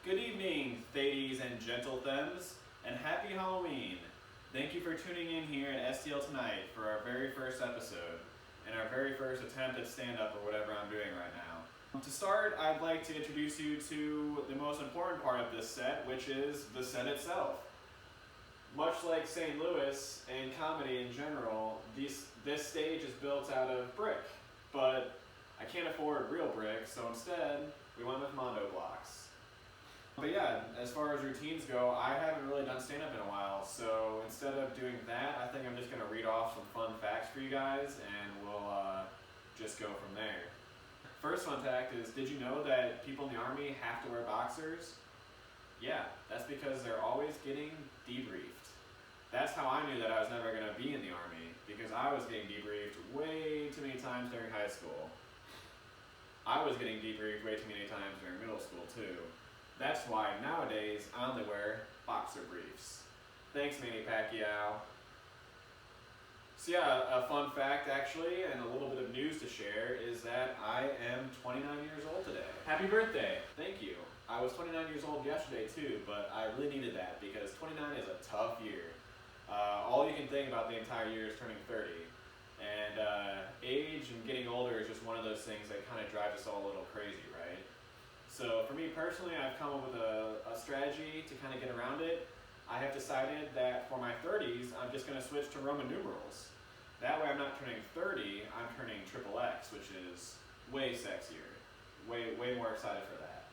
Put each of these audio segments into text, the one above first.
Good evening, ladies and gentlethems, and happy Halloween. Thank you for tuning in here at STL Tonight for our very first episode and our very first attempt at stand-up or whatever I'm doing right now. To start, I'd like to introduce you to the most important part of this set, which is the set itself. Much like St. Louis and comedy in general, this stage is built out of brick, but I can't afford real brick, so instead we went with Mondo blocks. But yeah, as far as routines go, I haven't really done stand-up in a while, so instead of doing that, I think I'm just going to read off some fun facts for you guys, and we'll just go from there. First fun fact is, did you know that people in the Army have to wear boxers? Yeah, that's because they're always getting debriefed. That's how I knew that I was never going to be in the Army, because I was getting debriefed way too many times during high school. I was getting debriefed way too many times during middle school, too. That's why nowadays I only wear boxer briefs. Thanks, Manny Pacquiao. So yeah, a fun fact actually, and a little bit of news to share, is that I am 29 years old today. Happy birthday! Thank you. I was 29 years old yesterday too, but I really needed that because 29 is a tough year. All you can think about the entire year is turning 30. And age and getting older is just one of those things that kind of drives us all a little crazy, right? So for me personally, I've come up with a strategy to kind of get around it. I have decided that for my 30s, I'm just going to switch to Roman numerals. That way I'm not turning 30, I'm turning XXX, which is way sexier. Way more excited for that.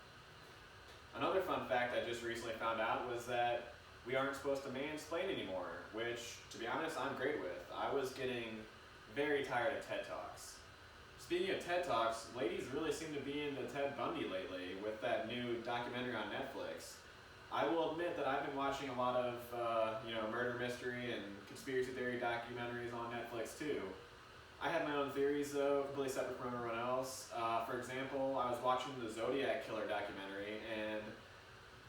Another fun fact I just recently found out was that we aren't supposed to mansplain anymore, which, to be honest, I'm great with. I was getting very tired of TED Talks. Speaking of TED Talks, ladies really seem to be into Ted Bundy lately with that new documentary on Netflix. I will admit that I've been watching a lot of murder mystery and conspiracy theory documentaries on Netflix too. I have my own theories though, completely separate from everyone else. For example, I was watching the Zodiac Killer documentary and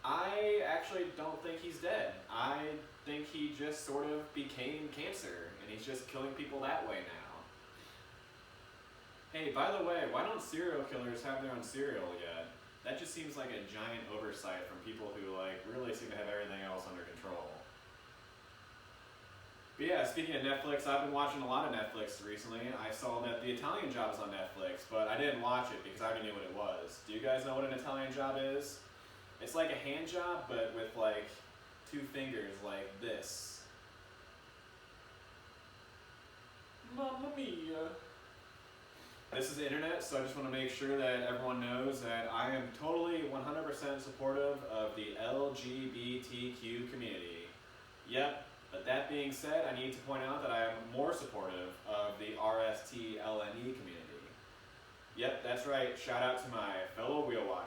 I actually don't think he's dead. I think he just sort of became cancer and he's just killing people that way now. Hey, by the way, why don't serial killers have their own cereal yet? That just seems like a giant oversight from people who really seem to have everything else under control. But yeah, speaking of Netflix, I've been watching a lot of Netflix recently. I saw that The Italian Job is on Netflix, but I didn't watch it because I already knew what it was. Do you guys know what an Italian job is? It's like a hand job, but with two fingers like this. Mamma mia. This is the internet, so I just want to make sure that everyone knows that I am totally 100% supportive of the LGBTQ community. Yep, but that being said, I need to point out that I am more supportive of the RSTLNE community. Yep, that's right, shout out to my fellow wheelwatchers.